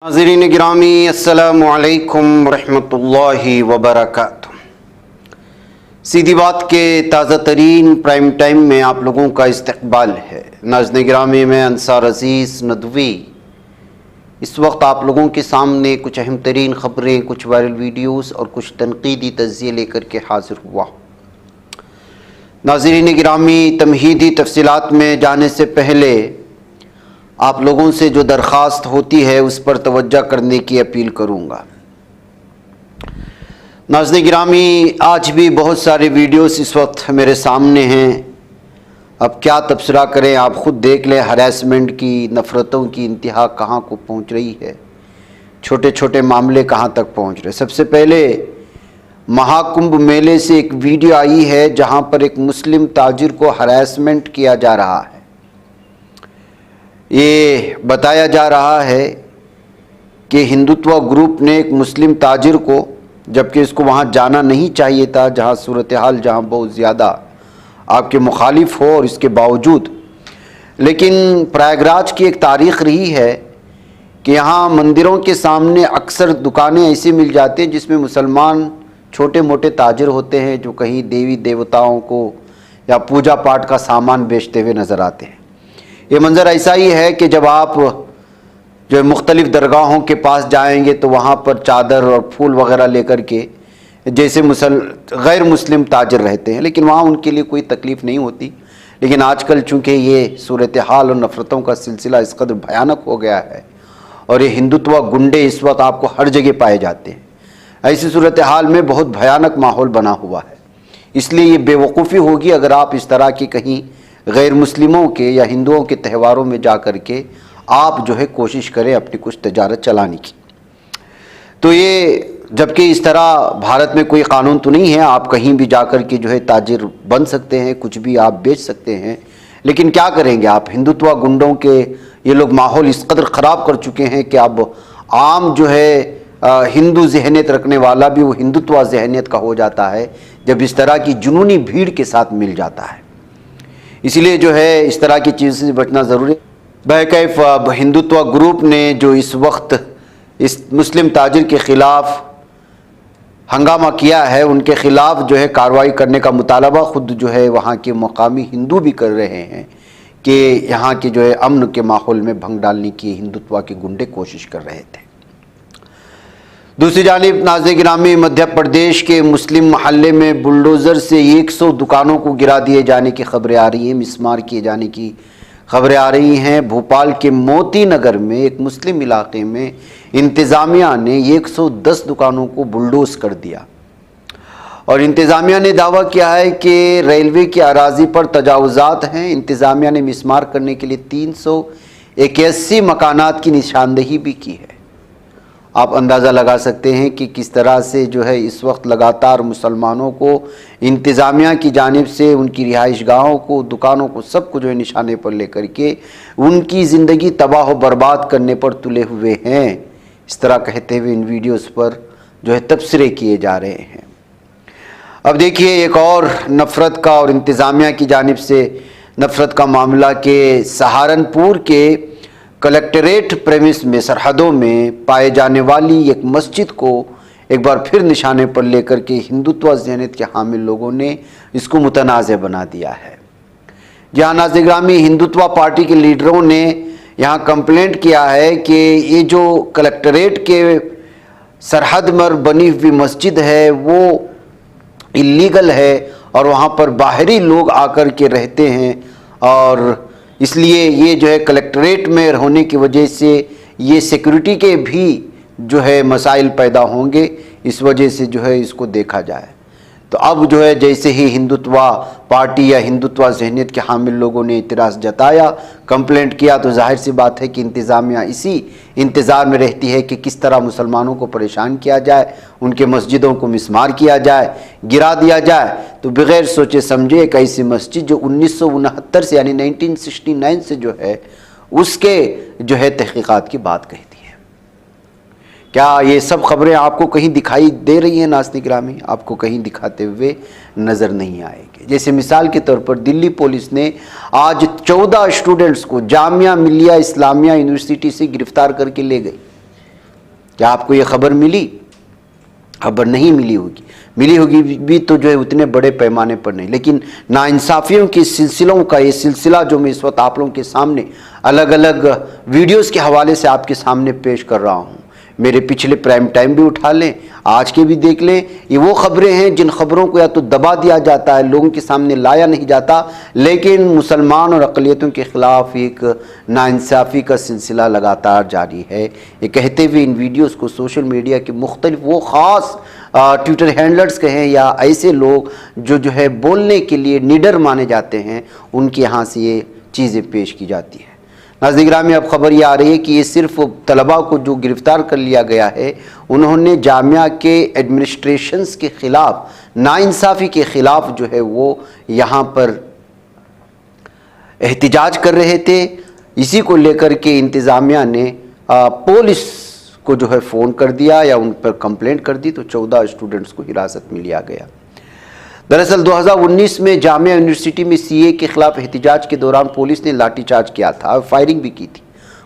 नाज़रीन गिरामी अस्सलामु अलैकुम रहमतुल्लाहि वबरकातुह। सीधी बात के ताज़ा तरीन प्राइम टाइम में आप लोगों का इस्तकबाल है। नाज़रीन गिरामी में अंसार अज़ीज़ नदवी इस वक्त आप लोगों के सामने कुछ अहम तरीन ख़बरें, कुछ वायरल वीडियोस और कुछ तनकीदी तज़्ज़िये लेकर के हाज़िर हुआ। नाज़रीन गिरामी, तमहीदी तफसीलात में जाने से पहले आप लोगों से जो दरख्वास्त होती है उस पर तवज्जो करने की अपील करूँगा। नाज़रीन गिरामी, आज भी बहुत सारे वीडियोस इस वक्त मेरे सामने हैं। अब क्या तबसरा करें, आप ख़ुद देख लें। हरासमेंट की, नफ़रतों की इंतहा कहाँ को पहुँच रही है, छोटे छोटे मामले कहाँ तक पहुँच रहे। सबसे पहले महाकुंभ मेले से एक वीडियो आई है जहाँ पर एक मुस्लिम ताजिर को हरासमेंट किया जा रहा है। ये बताया जा रहा है कि हिंदुत्व ग्रुप ने एक मुस्लिम ताजिर को, जबकि इसको वहाँ जाना नहीं चाहिए था, जहाँ सूरत हाल जहाँ बहुत ज़्यादा आपके मुखालिफ हो, और इसके बावजूद लेकिन प्रयागराज की एक तारीख़ रही है कि यहाँ मंदिरों के सामने अक्सर दुकानें ऐसी मिल जाती हैं जिसमें मुसलमान छोटे मोटे ताजिर होते हैं जो कहीं देवी देवताओं को या पूजा पाठ का सामान बेचते हुए नज़र आते हैं। ये मंज़र ऐसा ही है कि जब आप जो मुख्तलिफ़ दरगाहों के पास जाएंगे तो वहाँ पर चादर और फूल वग़ैरह लेकर के जैसे गैर मुस्लिम ताजिर रहते हैं, लेकिन वहाँ उनके लिए कोई तकलीफ़ नहीं होती। लेकिन आजकल चूँकि ये सूरत हाल और नफ़रतों का सिलसिला इस कदर भयानक हो गया है और ये हिंदुत्व गुंडे इस वक्त आपको हर जगह पाए जाते हैं, ऐसी सूरत हाल में बहुत भयानक माहौल बना हुआ है। इसलिए ये बेवकूफ़ी होगी अगर आप इस तरह की कहीं गैर मुस्लिमों के या हिंदुओं के त्यौहारों में जा कर के आप जो है कोशिश करें अपनी कुछ तजारत चलाने की। तो ये, जबकि इस तरह भारत में कोई कानून तो नहीं है, आप कहीं भी जा कर के जो है ताजिर बन सकते हैं, कुछ भी आप बेच सकते हैं, लेकिन क्या करेंगे आप। हिंदुत्व गुंडों के ये लोग माहौल इस कदर ख़राब कर चुके हैं कि अब आम जो है हिंदू जहनीत रखने वाला भी वो हिंदुत्व जहनीत का हो जाता है जब इस तरह की जुनूनी भीड़ के साथ मिल जाता है। इसलिए जो है इस तरह की चीज़ से बचना ज़रूरी है। बहकैफ हिंदुत्व ग्रुप ने जो इस वक्त इस मुस्लिम ताजिर के ख़िलाफ़ हंगामा किया है, उनके ख़िलाफ़ जो है कार्रवाई करने का मुतालबा ख़ुद जो है वहाँ के मकामी हिंदू भी कर रहे हैं कि यहाँ के जो है अमन के माहौल में भंग डालने की हिंदुत्व के गुंडे कोशिश कर रहे थे। दूसरी जानिब नाज़रीन गिरामी, मध्य प्रदेश के मुस्लिम महल्ले में बुलडोज़र से 100 दुकानों को गिरा दिए जाने की खबरें आ रही हैं, मिसमार किए जाने की खबरें आ रही हैं। भोपाल के मोती नगर में एक मुस्लिम इलाके में इंतज़ामिया ने 110 दुकानों को बुलडोज़ कर दिया और इंतज़ामिया ने दावा किया है कि रेलवे की अराज़ी पर तजावुज़ात हैं। इंतज़ामिया ने मिसमार करने के लिए 381 मकानात की निशानदेही भी की है। आप अंदाज़ा लगा सकते हैं कि किस तरह से जो है इस वक्त लगातार मुसलमानों को इंतज़ामिया की जानिब से उनकी रिहाइशगाहों को, दुकानों को, सब को जो है निशाने पर लेकर के उनकी ज़िंदगी तबाह बर्बाद करने पर तुले हुए हैं, इस तरह कहते हुए इन वीडियोस पर जो है तबसरे किए जा रहे हैं। अब देखिए एक और नफ़रत का और इंतज़ामिया की जानिब से नफ़रत का मामला के सहारनपुर के कलेक्ट्रेट प्रेमिस में सरहदों में पाए जाने वाली एक मस्जिद को एक बार फिर निशाने पर लेकर के हिंदुत्व ज़हनीत के हामिल लोगों ने इसको मुतनाज़ बना दिया है। जहाँ नाज़रीन गिरामी, हिंदुत्व पार्टी के लीडरों ने यहाँ कंप्लेंट किया है कि ये जो कलेक्ट्रेट के सरहद पर बनी हुई मस्जिद है वो इल्लीगल है और वहाँ पर बाहरी लोग आकर के रहते हैं और इसलिए ये जो है कलेक्ट्रेट में होने की वजह से ये सिक्योरिटी के भी जो है मसाइल पैदा होंगे, इस वजह से जो है इसको देखा जाए। तो अब जो है जैसे ही हिंदुत्व पार्टी या हिंदुत्व ज़हनीत के हामिल लोगों ने इतराज़ जताया, कंप्लेंट किया, तो जाहिर सी बात है कि इंतज़ामिया इसी इंतज़ार में रहती है कि किस तरह मुसलमानों को परेशान किया जाए, उनके मस्जिदों को मिसमार किया जाए, गिरा दिया जाए। तो बग़ैर सोचे समझे एक ऐसी मस्जिद जो 1969 से यानी 1969 से जो है उसके जो है तहक़ीक़ात की बात कहती है। क्या ये सब खबरें आपको कहीं दिखाई दे रही हैं नाज़रीन गिरामी? आपको कहीं दिखाते हुए नज़र नहीं आएंगे। जैसे मिसाल के तौर पर दिल्ली पुलिस ने आज 14 स्टूडेंट्स को जामिया मिलिया इस्लामिया यूनिवर्सिटी से गिरफ्तार करके ले गई। क्या आपको ये खबर मिली? खबर नहीं मिली होगी भी तो जो है उतने बड़े पैमाने पर नहीं। लेकिन नाइंसाफ़ियों के सिलसिलों का ये सिलसिला जो मैं इस वक्त आप लोगों के सामने अलग अलग वीडियोस के हवाले से आपके सामने पेश कर रहा हूँ, मेरे पिछले प्राइम टाइम भी उठा लें, आज के भी देख लें, ये वो खबरें हैं जिन खबरों को या तो दबा दिया जाता है, लोगों के सामने लाया नहीं जाता, लेकिन मुसलमान और अक़लियतों के ख़िलाफ़ एक नाइंसाफ़ी का सिलसिला लगातार जारी है। ये कहते हुए इन वीडियोस को सोशल मीडिया के मुख्तलिफ वो ख़ास ट्विटर हैंडलर्स कहें या ऐसे लोग जो है बोलने के लिए निडर माने जाते हैं, उनके यहाँ से ये चीज़ें पेश की जाती हैं। नाज़रीन गिरामी, अब खबर ये आ रही है कि ये सिर्फ तलबा को जो गिरफ़्तार कर लिया गया है, उन्होंने जामिया के एडमिनिस्ट्रेशंस के ख़िलाफ़, नाइंसाफ़ी के ख़िलाफ़ जो है वो यहाँ पर एहतिजाज कर रहे थे। इसी को लेकर के इंतज़ामिया ने पुलिस को जो है फ़ोन कर दिया या उन पर कंप्लेंट कर दी, तो 14 स्टूडेंट्स को हिरासत में लिया गया। दरअसल 2019 में जामिया यूनिवर्सिटी में सीए के खिलाफ एहतिजाज के दौरान पुलिस ने लाठीचार्ज किया था और फायरिंग भी की थी।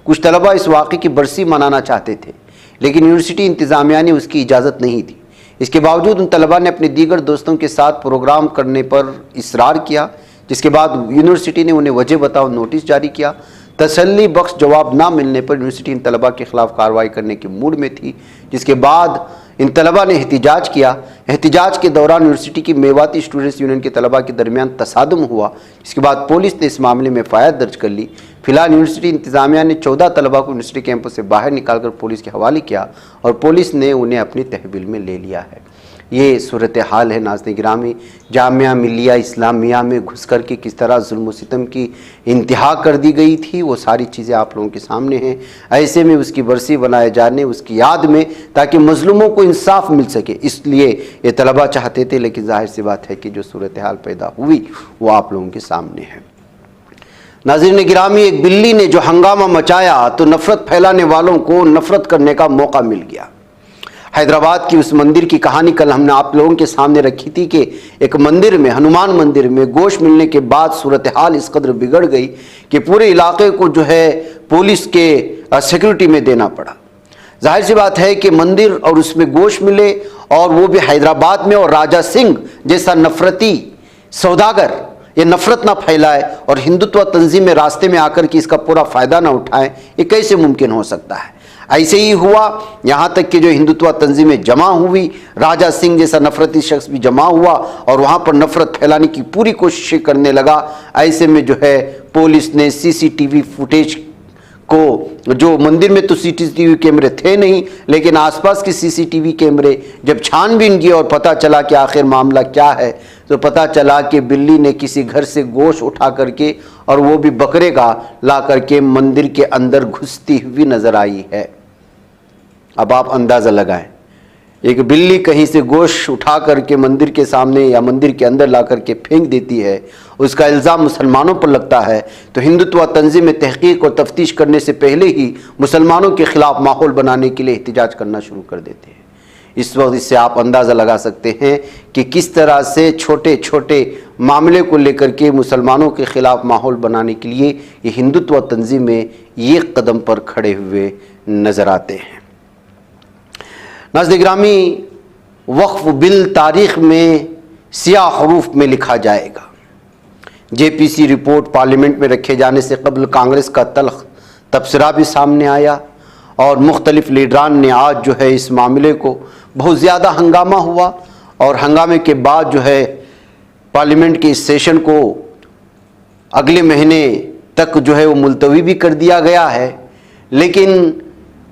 कुछ तलबा इस वाक़े की बरसी मनाना चाहते थे, लेकिन यूनिवर्सिटी इंतज़ामिया ने उसकी इजाज़त नहीं दी। इसके बावजूद उन तलबा ने अपने दीगर दोस्तों के साथ प्रोग्राम करने पर इसरार किया, जिसके बाद यूनिवर्सिटी ने उन्हें वजह बताओ नोटिस जारी किया। तसल्ली बख्श जवाब ना मिलने पर यूनिवर्सिटी इन तलबा के खिलाफ कार्रवाई करने के मूड में थी, जिसके बाद इन तलबा ने एहतिजाज किया। एहतिजाज के दौरान यूनिवर्सिटी की मेवाती स्टूडेंट्स यूनियन के तलबा के दरमियान तसादुम हुआ, जिसके बाद पुलिस ने इस मामले में एफआईआर दर्ज कर ली। फिलहाल यूनिवर्सिटी इंतज़ामिया ने 14 तलबा को यूनिवर्सिटी कैंपस से बाहर निकालकर पुलिस के हवाले किया और पुलिस ने उन्हें अपनी तहवील में ले लिया है। ये सूरत हाल है नाज़रीन गिरामी, जामिया मिलिया इस्लामिया में घुस कर के किस तरह जुल्म व सितम की इंतहा कर दी गई थी, वो सारी चीज़ें आप लोगों के सामने हैं। ऐसे में उसकी बरसी बनाए जाने, उसकी याद में, ताकि मजलूमों को इंसाफ मिल सके, इसलिए ये तलबा चाहते थे। लेकिन जाहिर सी बात है कि जो सूरत हाल पैदा हुई वो आप लोगों के सामने है। नाज़रीन गिरामी, एक बिल्ली ने जो हंगामा मचाया तो नफ़रत फैलाने वालों को नफ़रत करने का मौका मिल गया। हैदराबाद की उस मंदिर की कहानी कल हमने आप लोगों के सामने रखी थी कि एक मंदिर में, हनुमान मंदिर में गोश्त मिलने के बाद सूरत हाल इस कदर बिगड़ गई कि पूरे इलाके को जो है पुलिस के सिक्योरिटी में देना पड़ा। जाहिर सी बात है कि मंदिर और उसमें गोश्त मिले और वो भी हैदराबाद में, और राजा सिंह जैसा नफरती सौदागर ये नफरत ना फैलाए और हिंदुत्व तंजीमें रास्ते में आकर के इसका पूरा फ़ायदा ना उठाएं, ये कैसे मुमकिन हो सकता है? ऐसे ही हुआ, यहाँ तक कि जो हिंदुत्व तंजीमें जमा हुई, राजा सिंह जैसा नफरती शख्स भी जमा हुआ और वहाँ पर नफरत फैलाने की पूरी कोशिशें करने लगा। ऐसे में जो है पुलिस ने सीसीटीवी फुटेज को, जो मंदिर में तो सीसीटीवी कैमरे थे नहीं, लेकिन आसपास के सीसीटीवी कैमरे जब छानबीन की और पता चला कि आखिर मामला क्या है, तो पता चला कि बिल्ली ने किसी घर से गोश्त उठा करके, और वो भी बकरे का, ला करके मंदिर के अंदर घुसती हुई नजर आई है। अब आप अंदाज़ा लगाएं, एक बिल्ली कहीं से गोश्त उठा करके मंदिर के सामने या मंदिर के अंदर ला करके फेंक देती है, उसका इल्ज़ाम मुसलमानों पर लगता है, तो हिंदुत्व तंजीम में तहकीक और तफ्तीश करने से पहले ही मुसलमानों के ख़िलाफ़ माहौल बनाने के लिए एहतिजाज करना शुरू कर देते हैं। इस वक्त इससे आप अंदाज़ा लगा सकते हैं कि किस तरह से छोटे छोटे मामले को लेकर के मुसलमानों के ख़िलाफ़ माहौल बनाने के लिए ये हिंदुत्व तंजीमें ये कदम पर खड़े हुए नज़र आते हैं। नाज़रीन गिरामी, वक्फ बिल तारीख़ में सियाह हरूफ में लिखा जाएगा। जेपीसी रिपोर्ट पार्लियामेंट में रखे जाने से कबल कांग्रेस का तल्ख तबसरा भी सामने आया और मुख्तलिफ लीडरान ने आज जो है इस मामले को, बहुत ज़्यादा हंगामा हुआ और हंगामे के बाद जो है पार्लियामेंट के इस सेशन को अगले महीने तक जो है वो मुलतवी भी कर दिया गया है। लेकिन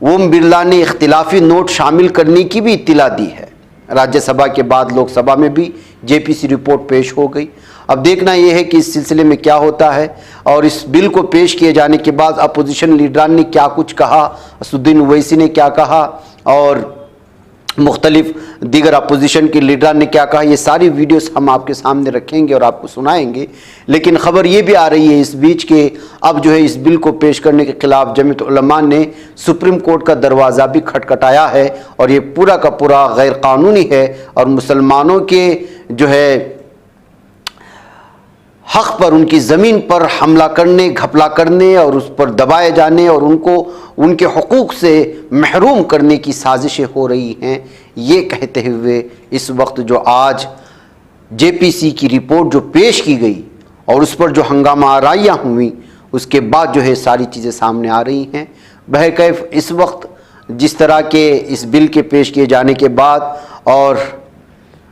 ओम बिरला ने इख्तिलाफी नोट शामिल करने की भी इत्तला दी है। राज्यसभा के बाद लोकसभा में भी जेपीसी रिपोर्ट पेश हो गई। अब देखना यह है कि इस सिलसिले में क्या होता है और इस बिल को पेश किए जाने के बाद अपोजिशन लीडरान ने क्या कुछ कहा, असदुद्दीन ओवैसी ने क्या कहा और मुख्तलिफ दीगर अपोजिशन के लीडरान ने क्या कहा, ये सारी वीडियोस हम आपके सामने रखेंगे और आपको सुनाएंगे। लेकिन ख़बर ये भी आ रही है इस बीच के अब जो है इस बिल को पेश करने के ख़िलाफ़ जमीयत उलमा ने सुप्रीम कोर्ट का दरवाज़ा भी खटखटाया है और ये पूरा का पूरा गैर कानूनी है और मुसलमानों के जो है हक़ पर, उनकी ज़मीन पर हमला करने, घपला करने और उस पर दबाए जाने और उनको उनके हुकूक से महरूम करने की साजिशें हो रही हैं। ये कहते हुए इस वक्त जो आज जेपीसी की रिपोर्ट जो पेश की गई और उस पर जो हंगामा आराइयाँ हुई, उसके बाद जो है सारी चीज़ें सामने आ रही हैं। बहरकैफ इस वक्त जिस तरह के इस बिल के पेश किए जाने के बाद और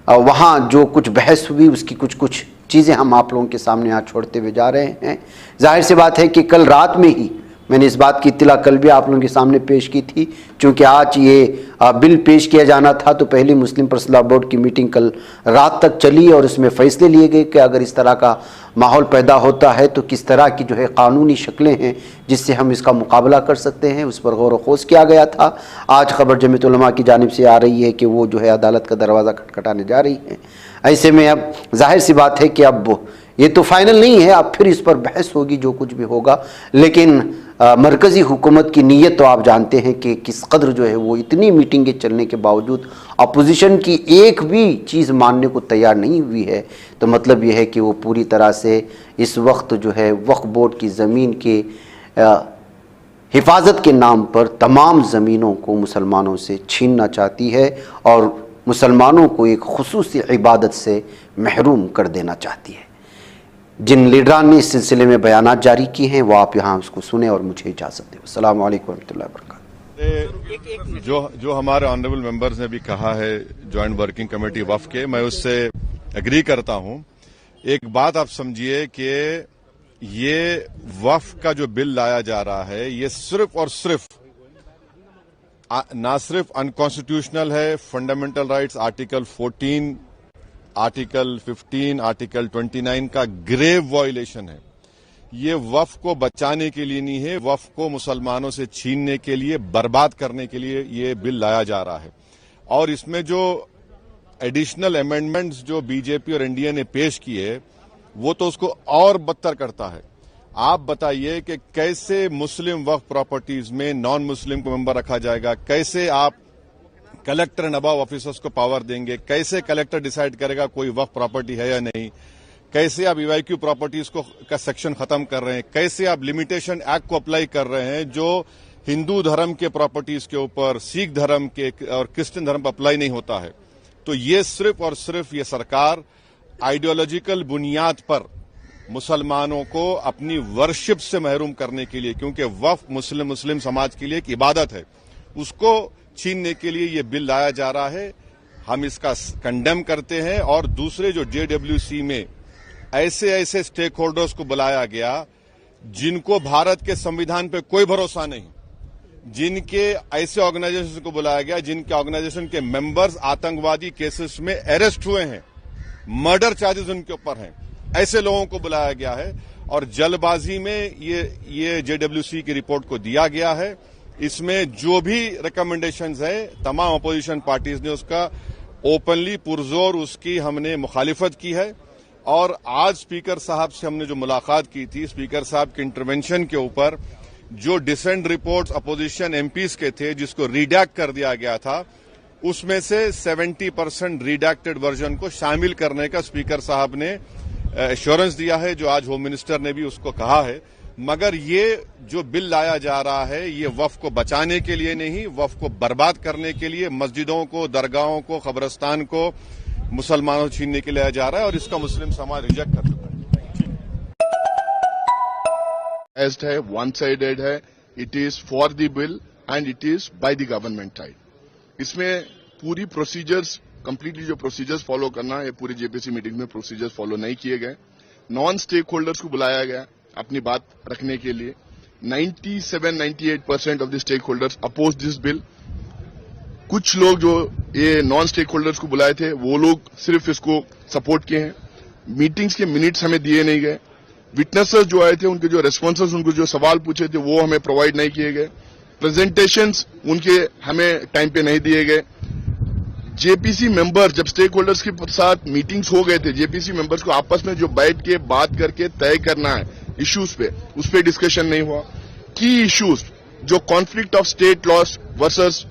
वहाँ जो कुछ बहस हुई, उसकी कुछ चीज़ें हम आप लोगों के सामने यहाँ छोड़ते हुए जा रहे हैं। जाहिर सी बात है कि कल रात में ही मैंने इस बात की इत्तला कल भी आप लोगों के सामने पेश की थी, क्योंकि आज ये बिल पेश किया जाना था तो पहली मुस्लिम पर्सनल लॉ बोर्ड की मीटिंग कल रात तक चली और उसमें फैसले लिए गए कि अगर इस तरह का माहौल पैदा होता है तो किस तरह की जो है कानूनी शक्लें हैं जिससे हम इसका मुकाबला कर सकते हैं, उस पर गौर व खोज किया गया था। आज खबर जमीयत उलमा की जानिब से आ रही है कि वो जो है अदालत का दरवाज़ा खटखटाने जा रही है। ऐसे में अब जाहिर सी बात है कि अब ये तो फाइनल नहीं है, अब फिर इस पर बहस होगी जो कुछ भी होगा। लेकिन मरकज़ी हुकूमत की नीयत तो आप जानते हैं कि किस कदर जो है वो इतनी मीटिंगें चलने के बावजूद अपोजिशन की एक भी चीज़ मानने को तैयार नहीं हुई है। तो मतलब ये है कि वो पूरी तरह से इस वक्त जो है वक्फ बोर्ड की ज़मीन के हिफाजत के नाम पर तमाम ज़मीनों को मुसलमानों से छीनना चाहती है और मुसलमानों को एक खुसूसी इबादत से महरूम कर देना चाहती है। जिन लीडरान ने इस सिलसिले में बयानात जारी किए हैं वो आप यहाँ उसको सुने और मुझे इजाज़त दें। अस्सलाम वालेकुम रहमतुल्लाहि व बरकातहू। जो हमारे ऑनरेबल मेंबर्स ने भी कहा है जॉइंट वर्किंग कमेटी वक्फ के, मैं उससे एग्री करता हूं। एक बात आप समझिए कि ये वक्फ का जो बिल लाया जा रहा है ये सिर्फ और सिर्फ ना सिर्फ अनकॉन्स्टिट्यूशनल है, fundamental rights article 14, article 15, article 29 का ग्रेव वायलेशन है। ये वक्फ को बचाने के लिए नहीं है, वक्फ को मुसलमानों से छीनने के लिए, बर्बाद करने के लिए ये बिल लाया जा रहा है। और इसमें जो एडिशनल अमेंडमेंट्स जो बीजेपी और एनडीए ने पेश किए वो तो उसको और बदतर करता है। आप बताइए कि कैसे मुस्लिम वक्फ प्रॉपर्टीज में नॉन मुस्लिम को मेंबर रखा जाएगा, कैसे आप कलेक्टर एंड अबव ऑफिसर्स को पावर देंगे, कैसे कलेक्टर डिसाइड करेगा कोई वक्फ प्रॉपर्टी है या नहीं, कैसे आप ईवाईक्यू प्रॉपर्टीज को का सेक्शन खत्म कर रहे हैं, कैसे आप लिमिटेशन एक्ट को अप्लाई कर रहे हैं जो हिंदू धर्म के प्रॉपर्टीज के ऊपर, सिख धर्म के और क्रिश्चियन धर्म पर अप्लाई नहीं होता है। तो ये सिर्फ और सिर्फ ये सरकार आइडियोलॉजिकल बुनियाद पर मुसलमानों को अपनी वर्शिप से महरूम करने के लिए, क्योंकि वक्फ मुस्लिम समाज के लिए एक इबादत है, उसको छीनने के लिए ये बिल लाया जा रहा है। हम इसका कंडेम करते हैं। और दूसरे जो जेडब्ल्यूसी में ऐसे स्टेक होल्डर्स को बुलाया गया जिनको भारत के संविधान पे कोई भरोसा नहीं, जिनके ऐसे ऑर्गेनाइजेशन को बुलाया गया जिनके ऑर्गेनाइजेशन के मेंबर्स आतंकवादी केसेस में अरेस्ट हुए हैं, मर्डर चार्जेस उनके ऊपर हैं, ऐसे लोगों को बुलाया गया है और जल्दबाजी में ये जेडब्ल्यूसी की रिपोर्ट को दिया गया है। इसमें जो भी रिकमेंडेशंस है तमाम अपोजिशन पार्टीज ने उसका ओपनली पुरजोर उसकी हमने मुखालिफत की है। और आज स्पीकर साहब से हमने जो मुलाकात की थी, स्पीकर साहब के इंटरवेंशन के ऊपर जो डिसेंट रिपोर्ट्स अपोजिशन एमपीज के थे जिसको रिडैक्ट कर दिया गया था, उसमें से 70% रिडैक्टेड वर्जन को शामिल करने का स्पीकर साहब ने एश्योरेंस दिया है, जो आज होम मिनिस्टर ने भी उसको कहा है। मगर ये जो बिल लाया जा रहा है ये वक्फ को बचाने के लिए नहीं, वक्फ को बर्बाद करने के लिए, मस्जिदों को, दरगाहों को, कब्रिस्तान को मुसलमानों छीनने के लिए लाया जा रहा है और इसका मुस्लिम समाज रिजेक्ट कर चुका है। वन साइडेड है, it is for the bill and it is by the government side. इसमें पूरी प्रोसीजर्स कंप्लीटली जो प्रोसीजर्स फॉलो करना है, पूरी जेपीसी मीटिंग में प्रोसीजर्स फॉलो नहीं किए गए। नॉन स्टेक होल्डर्स को बुलाया गया अपनी बात रखने के लिए। 97-98% of the stakeholders oppose this bill. कुछ लोग जो ये नॉन स्टेक होल्डर्स को बुलाए थे वो लोग सिर्फ इसको सपोर्ट किए हैं। मीटिंग्स के मिनट्स हमें दिए नहीं गए। विटनेसेस जो आए थे उनके जो रेस्पॉन्सेस, उनको जो सवाल पूछे थे वो हमें प्रोवाइड नहीं किए गए। प्रेजेंटेशंस उनके हमें टाइम पे नहीं दिए गए। जेपीसी मेंबर जब स्टेक होल्डर्स के साथ मीटिंग्स हो गए थे, जेपीसी मेंबर्स को आपस में जो बैठ के बात करके तय करना है इश्यूज पे, उस पे डिस्कशन नहीं हुआ। की इश्यूज जो conflict of state laws versus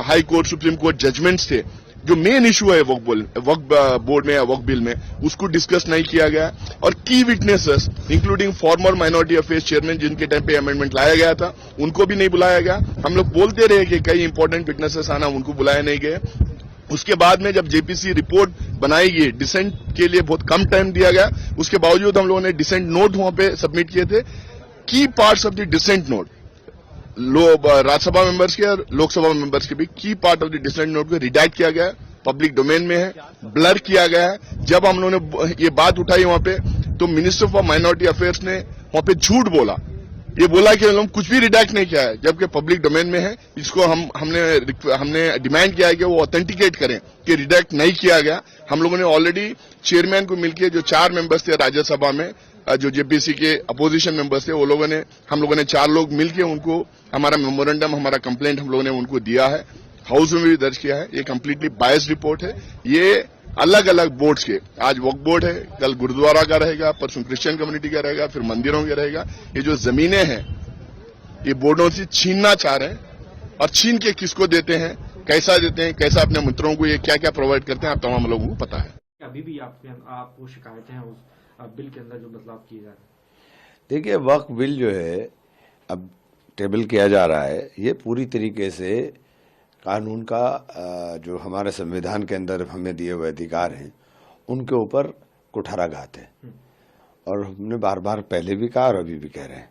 high court, supreme court judgments थे, जो मेन इशू है वक्फ बोर्ड में या वक्फ बिल में, उसको डिस्कस नहीं किया गया। और की witnesses including farmer minority affairs chairman जिनके टाइम पे अमेंडमेंट लाया गया था, उनको भी नहीं बुलाया गया। हम लोग बोलते रहे कि कई इंपॉर्टेंट विटनेसेस आना, उनको बुलाए नहीं गए। उसके बाद में जब जेपीसी रिपोर्ट बनाई गई, डिसेंट के लिए बहुत कम टाइम दिया गया, उसके बावजूद हम लोगों ने डिसेंट नोट वहां पे सबमिट किए थे। की parts of the dissent note Rajya Sabha members के और लोकसभा मेंबर्स के भी की part of the dissent note को रिडाक्ट किया गया है, पब्लिक डोमेन में है, ब्लर किया गया है। जब हम लोगों ने ये बात उठाई वहां पे, तो मिनिस्टर फॉर माइनॉरिटी अफेयर्स ने वहां पे झूठ बोला, ये बोला कि हम लोग कुछ भी रिडाक्ट नहीं किया है, जबकि पब्लिक डोमेन में है। इसको हमने डिमांड किया है कि वो ऑथेंटिकेट करें कि रिडाक्ट नहीं किया गया। हम लोगों ने ऑलरेडी चेयरमैन को मिलकर, जो 4 मेंबर्स थे राज्यसभा में, जो जेपीसी के अपोजिशन मेंबर्स थे, हम लोगों ने 4 लोग मिलकर उनको हमारा मेमोरेंडम, हमारा कंप्लेंट हम लोगों ने उनको दिया है, हाउस में भी दर्ज किया है। ये कंप्लीटली बायस्ड रिपोर्ट है। ये अलग अलग बोर्ड्स के, आज वक्फ बोर्ड है, कल गुरुद्वारा का रहेगा, परसों क्रिश्चियन कम्युनिटी का रहेगा, फिर मंदिरों का रहेगा। ये जो जमीनें हैं ये बोर्डों से छीनना चाह रहे हैं, और छीन के किसको देते हैं, कैसा देते हैं, कैसा अपने मित्रों को ये क्या क्या प्रोवाइड करते हैं, आप तमाम लोगों को पता है। अभी भी आपको शिकायतें हैं उस बिल के अंदर जो बदलाव किए जा रहे हैं? देखिए, वक्फ बिल जो है अब टेबल किया जा रहा है, ये पूरी तरीके से कानून का जो हमारे संविधान के अंदर हमें दिए हुए अधिकार हैं उनके ऊपर कुठाराघात है। और हमने बार बार पहले भी कहा और अभी भी कह रहे हैं,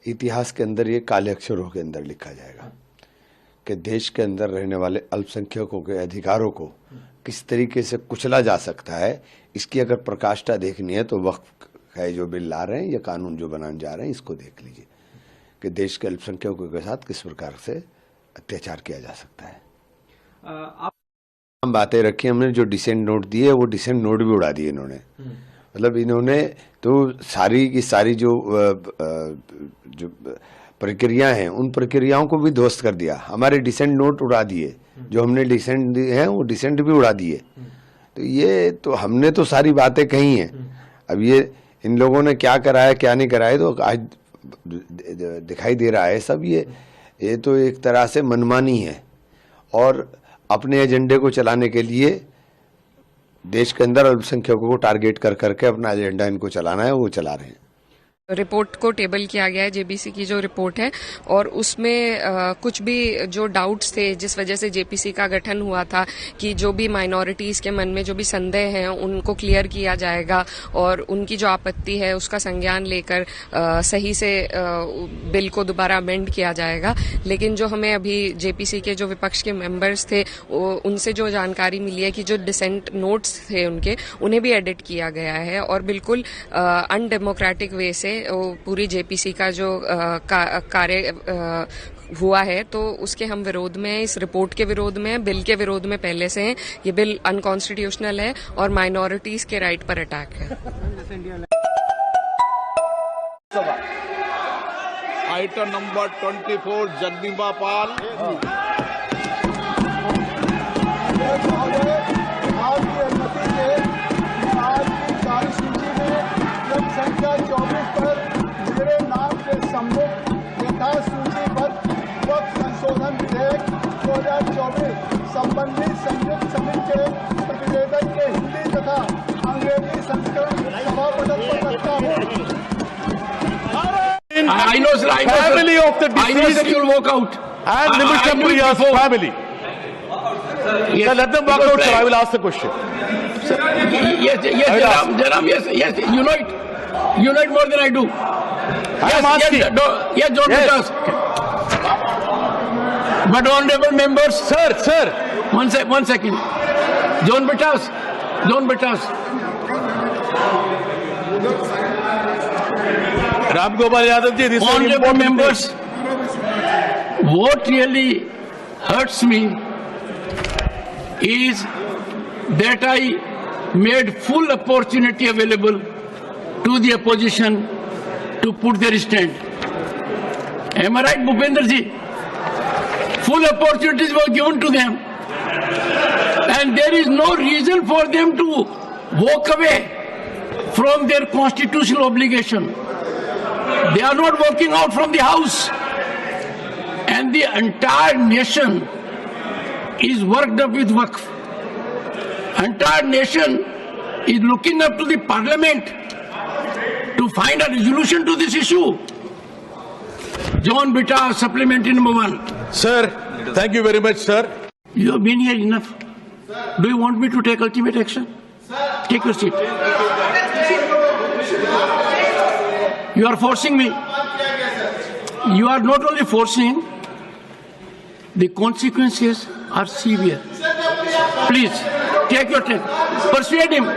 इतिहास के अंदर ये काले अक्षरों के अंदर लिखा जाएगा कि देश के अंदर रहने वाले अल्पसंख्यकों के अधिकारों को किस तरीके से कुचला जा सकता है। इसकी अगर प्रकाष्ठा देखनी है तो वक्फ का जो बिल ला रहे हैं या कानून जो बनाने जा रहे हैं, इसको देख लीजिए कि देश के अल्पसंख्यकों के साथ किस प्रकार से अत्याचार किया जा सकता है। हम बातें रखी, हमने जो डिसेंट नोट दिए वो डिसेंट नोट भी उड़ा दिए इन्होंने। मतलब इन्होंने तो सारी की सारी जो प्रक्रिया हैं उन प्रक्रियाओं को भी ध्वस्त कर दिया। हमारे डिसेंट नोट उड़ा दिए, जो हमने डिसेंट दिए हैं वो डिसेंट भी उड़ा दिए। तो ये तो हमने तो सारी बातें कही हैं। अब ये इन लोगों ने क्या कराया क्या नहीं कराया तो आज दिखाई दे रहा है सब। ये तो एक तरह से मनमानी है और अपने एजेंडे को चलाने के लिए देश के अंदर अल्पसंख्यकों को टारगेट कर करके अपना एजेंडा इनको चलाना है, वो चला रहे हैं। रिपोर्ट को टेबल किया गया है, जेबीसी की जो रिपोर्ट है, और उसमें कुछ भी जो डाउट्स थे जिस वजह से जेपीसी का गठन हुआ था कि जो भी माइनॉरिटीज के मन में जो भी संदेह हैं उनको क्लियर किया जाएगा और उनकी जो आपत्ति है उसका संज्ञान लेकर सही से बिल को दोबारा अमेंड किया जाएगा। लेकिन जो हमें अभी जेपीसी के जो विपक्ष के मेंबर्स थे उनसे जो जानकारी मिली है कि जो डिसेंट नोट्स थे उनके, उन्हें भी एडिट किया गया है और बिल्कुल अनडेमोक्रेटिक वे से पूरी जेपीसी का जो कार्य हुआ है, तो उसके हम विरोध में, इस रिपोर्ट के विरोध में, बिल के विरोध में पहले से हैं। ये बिल अनकॉन्स्टिट्यूशनल है और माइनॉरिटीज के राइट पर अटैक है। आइटम नंबर 24 जगदीबा पाल। संख्या 24 पर मेरे नाम के सम्मुख यथा सूची पर वक्फ संशोधन विधेयक 2024 संबंधी संयुक्त समिति के प्रतिवेदन के हिंदी तथा अंग्रेजी संस्करण सभा पटल पर रखता हूँ। I know, sir. Family of the deceased. I know, sir, you'll walk out. And Nimishta Priya's family. Yes. Sir, let them walk out, sir. I will ask the question. Yes, Jaram, yes, you know it. You know it more than I do. I am asking. Yes, don't ask. But honorable members. Sir. One second. John Bitas. Ram Gopal Yadav ji, this is Honorable members, what really hurts me is that I made full opportunity available to the opposition to put their stand. Am I right, Bhupender ji? Full opportunities were given to them. And there is no reason for them to walk away from their constitutional obligation. They are not walking out from the house. And the entire nation is worked up with Waqf. entire nation is looking up to the parliament to find a resolution to this issue. John Bitta, supplementary number 1. Sir, thank you very much, sir. You have been here enough. Do you want me to take ultimate action? Take your seat. You are forcing me. You are not only forcing, the consequences are severe. Please, take your time. Persuade him.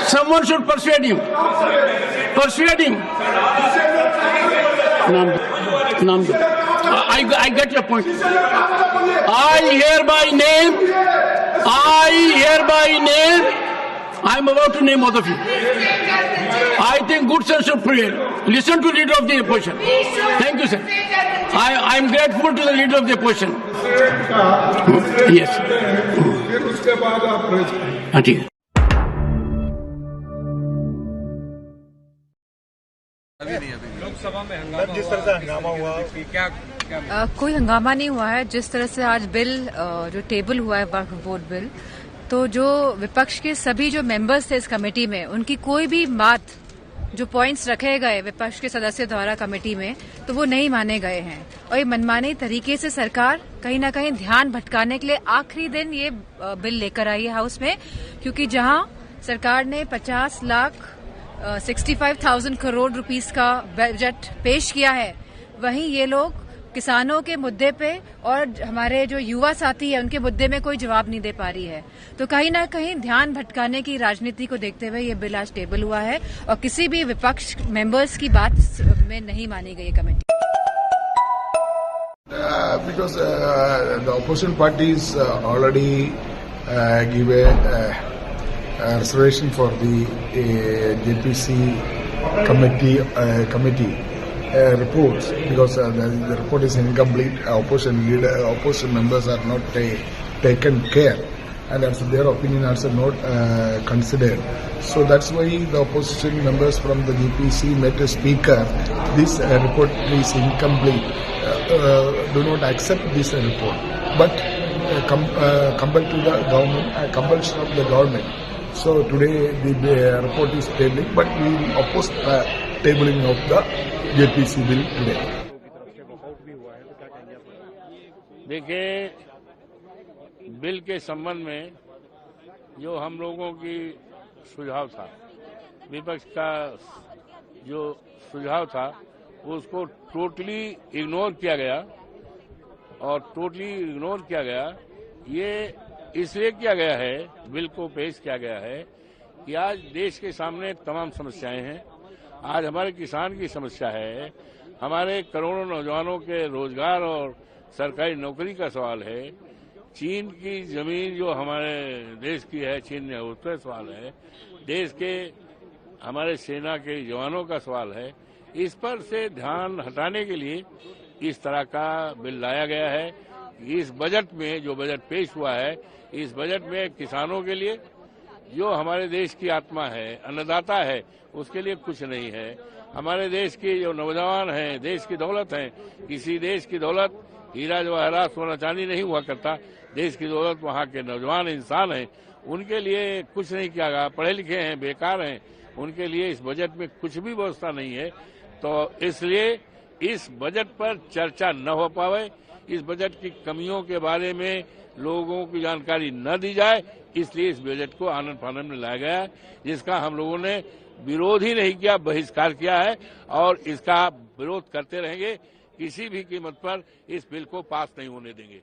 Someone should persuade him. Persuade him. Namdo. I get your point. I am about to name all of you. I think good sense should prevail. Listen to the leader of the opposition. Thank you, sir. I am grateful to the leader of the opposition. Yes. ठीक है. कोई हंगामा नहीं हुआ है. जिस तरह से आज बिल जो टेबल हुआ है वक्फ बोर्ड बिल, तो जो विपक्ष के सभी जो मेंबर्स थे इस कमेटी में, उनकी कोई भी बात, जो पॉइंट्स रखे गए विपक्ष के सदस्य द्वारा कमेटी में, तो वो नहीं माने गए हैं. और ये मनमानी तरीके से सरकार कहीं ना कहीं ध्यान भटकाने के लिए आखिरी दिन ये बिल लेकर आई है हाउस में, क्योंकि जहां सरकार ने 65,000 करोड़ रुपीस का बजट पेश किया है, वहीं ये लोग किसानों के मुद्दे पे और हमारे जो युवा साथी है उनके मुद्दे में कोई जवाब नहीं दे पा रही है. तो कहीं ना कहीं ध्यान भटकाने की राजनीति को देखते हुए ये बिल आज टेबल हुआ है और किसी भी विपक्ष मेंबर्स की बात में नहीं मानी गई committee. Because the opposition parties already give a reservation for the JPC committee reports, because the report is incomplete. Opposition members are not taken care, and also their opinion also not considered. So that's why the opposition members from the JPC met a speaker. This report is incomplete. Do not accept this report, but compel to the government, compulsion of the government. So today the report is tabling, but we will oppose the tabling of the JPC bill today. देखिए, bill के संबंध में जो हम लोगों की सुझाव था, विपक्ष का जो सुझाव था, उसको टोटली इग्नोर किया गया. और टोटली इग्नोर किया गया ये इसलिए किया गया है, बिल को पेश किया गया है कि आज देश के सामने तमाम समस्याएं हैं. आज हमारे किसान की समस्या है, हमारे करोड़ों नौजवानों के रोजगार और सरकारी नौकरी का सवाल है, चीन की जमीन जो हमारे देश की है, चीन ने उस पर सवाल है, देश के हमारे सेना के जवानों का सवाल है. इस पर से ध्यान हटाने के लिए इस तरह का बिल लाया गया है. इस बजट में जो बजट पेश हुआ है, इस बजट में किसानों के लिए, जो हमारे देश की आत्मा है, अन्नदाता है, उसके लिए कुछ नहीं है. हमारे देश के जो नौजवान हैं, देश की दौलत है. किसी देश की दौलत हीरा जवाहरात सोना चांदी नहीं हुआ करता. देश की दौलत वहाँ के नौजवान इंसान हैं. उनके लिए कुछ नहीं किया गया. पढ़े लिखे हैं, बेकार हैं, उनके लिए इस बजट में कुछ भी व्यवस्था नहीं है. तो इसलिए इस बजट पर चर्चा न हो पावे, इस बजट की कमियों के बारे में लोगों की जानकारी न दी जाए, इसलिए इस बजट को आनन फानन में लाया गया है, जिसका हम लोगों ने विरोध ही नहीं किया, बहिष्कार किया है और इसका विरोध करते रहेंगे. किसी भी कीमत पर इस बिल को पास नहीं होने देंगे.